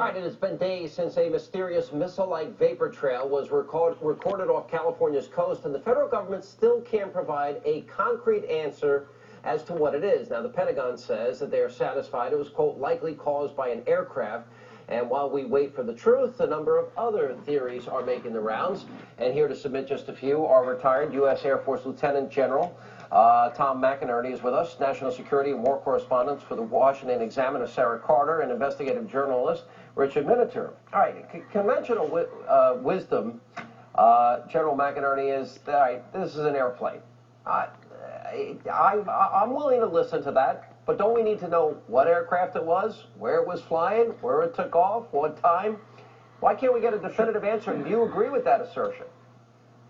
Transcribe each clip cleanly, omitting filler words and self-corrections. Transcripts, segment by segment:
right, it has been days since a mysterious missile-like vapor trail was recorded off California's coast, and the federal government still can't provide a concrete answer as to what it is. Now, the Pentagon says that they are satisfied it was, quote, likely caused by an aircraft. And while we wait for the truth, a number of other theories are making the rounds. And here to submit just a few are retired U.S. Air Force Lieutenant General Tom McInerney is with us, national security and war correspondent for the Washington Examiner, Sarah Carter, and investigative journalist Richard Miniter. All right, conventional wisdom, General McInerney, is, all right, this is an airplane. I'm willing to listen to that, but don't we need to know what aircraft it was, where it was flying, where it took off, what time? Why can't we get a definitive answer? And do you agree with that assertion?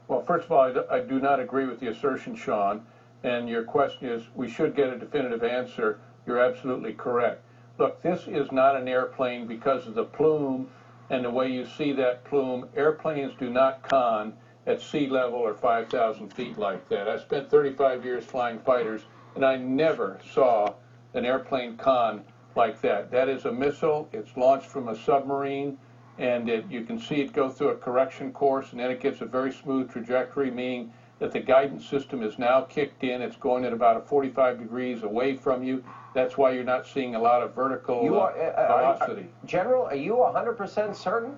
Well, first of all, I do not agree with the assertion, Sean. And your question is, we should get a definitive answer. You're absolutely correct. Look, this is not an airplane because of the plume and the way you see that plume. Airplanes do not con at sea level or 5,000 feet like that. I spent 35 years flying fighters, and I never saw an airplane con like that. That is a missile. It's launched from a submarine, and you can see it go through a correction course, and then it gets a very smooth trajectory, meaning that the guidance system is now kicked in. It's going at about 45 degrees away from you. That's why you're not seeing a lot of vertical velocity. General, are you 100% certain?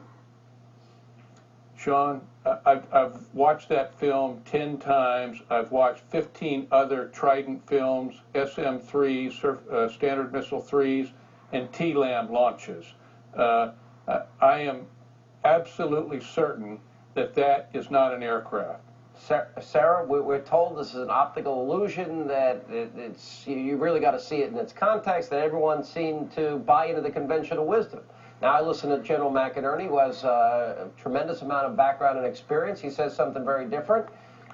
Sean, I've watched that film 10 times. I've watched 15 other Trident films, SM-3s, Standard Missile 3s, and TLAM launches. I am absolutely certain that that is not an aircraft. Sarah, we're told this is an optical illusion, that you really got to see it in its context, that everyone seemed to buy into the conventional wisdom. Now, I listen to General McInerney, who has a tremendous amount of background and experience. He says something very different.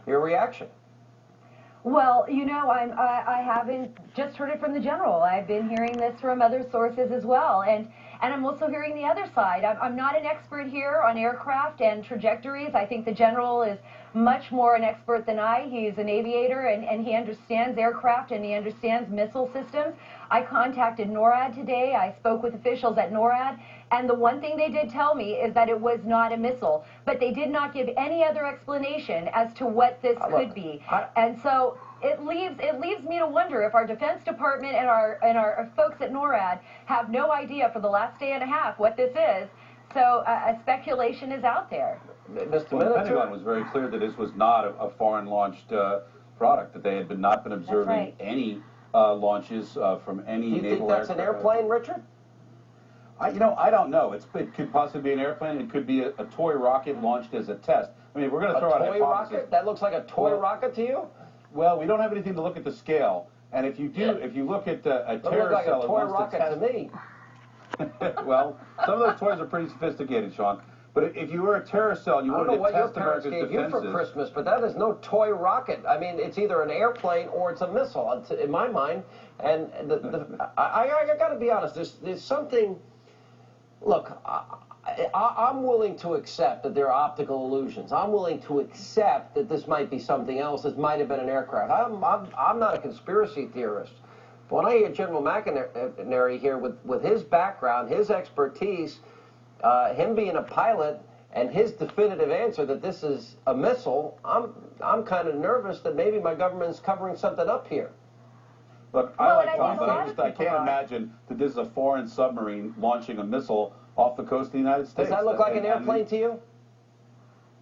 Your reaction? Well, you know, I haven't just heard it from the general. I've been hearing this from other sources as well. And I'm also hearing the other side. I'm not an expert here on aircraft and trajectories. I think the general is much more an expert than I. He's an aviator, and he understands aircraft, and he understands missile systems. I contacted NORAD today. I spoke with officials at NORAD, and the one thing they did tell me is that it was not a missile. But they did not give any other explanation as to what this could be. And so it leaves me to wonder if our Defense Department and our folks at NORAD have no idea for the last day and a half what this is. So speculation is out there. Mr. Well, the Pentagon was very clear that this was not a foreign-launched product, that they had not been observing any launches from any naval aircraft. Do you think that's an airplane, Richard? You know, I don't know. It could possibly be an airplane. It could be a toy rocket launched as a test. I mean, we're going to throw out a toy rocket? That looks like a toy rocket to you? Well, we don't have anything to look at the scale. And if you do, if you look at a terror like cell, a toy rocket to me. Well, some of those toys are pretty sophisticated, Sean. But if you were a terror cell, you wanted to test America's defenses. I don't know what your parents gave you for Christmas, but that is no toy rocket. I mean, it's either an airplane or it's a missile, in my mind. And I got to be honest. There's something. Look, I'm willing to accept that there are optical illusions. I'm willing to accept that this might be something else. This might have been an aircraft. I'm not a conspiracy theorist. But when I hear General McInerney here with his background, his expertise, him being a pilot, and his definitive answer that this is a missile, I'm kind of nervous that maybe my government's covering something up here. Look, I like Tom, but I can't imagine that this is a foreign submarine launching a missile off the coast of the United States. Does that look like an airplane to you?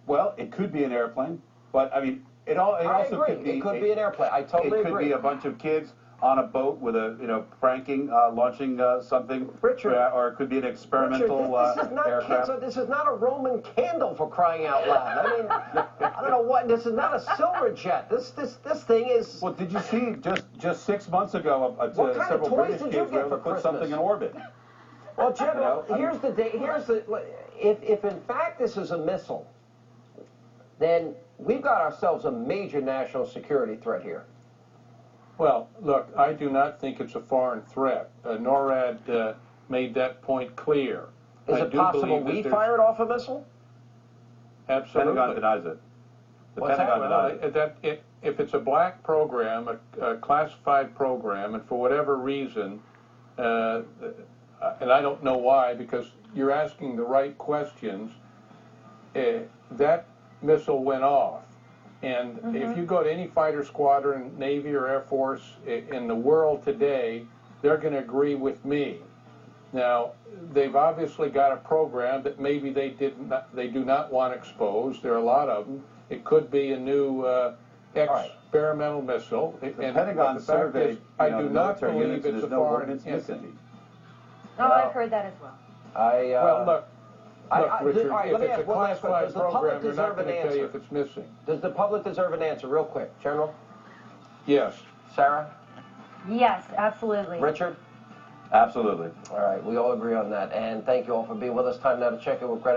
Well, it could be an airplane, but I mean, it also could be. It could be an airplane. I totally agree. It could be a bunch of kids on a boat with a, pranking, launching something. Richard, or it could be an experimental aircraft. Kids, this is not a Roman candle, for crying out loud. I mean, I don't know what. This is not a silver jet. This thing is. Well, did you see just 6 months ago several British kids were able to put something in orbit? Well, General, if in fact this is a missile, then we've got ourselves a major national security threat here. Well, look, I do not think it's a foreign threat. NORAD made that point clear. Is it possible we fired off a missile? Absolutely. The Pentagon denies it. The Pentagon denies it. If it's a black program, a classified program, and for whatever reason, and I don't know why, because you're asking the right questions. That missile went off. And if you go to any fighter squadron, Navy or Air Force in the world today, they're going to agree with me. Now, they've obviously got a program that maybe they do not want exposed. There are a lot of them. It could be a new experimental missile. The Pentagon surveyed, I do not believe it's a foreign entity. Oh, I've heard that as well. Well, look, Richard, if it's a one last classified question. Does the public program, they're not deserve going an to tell you answer? if it's missing. Does the public deserve an answer, real quick? General? Yes. Sarah? Yes, absolutely. Richard? Absolutely. All right, we all agree on that. And thank you all for being with us. Time now to check in with Greta.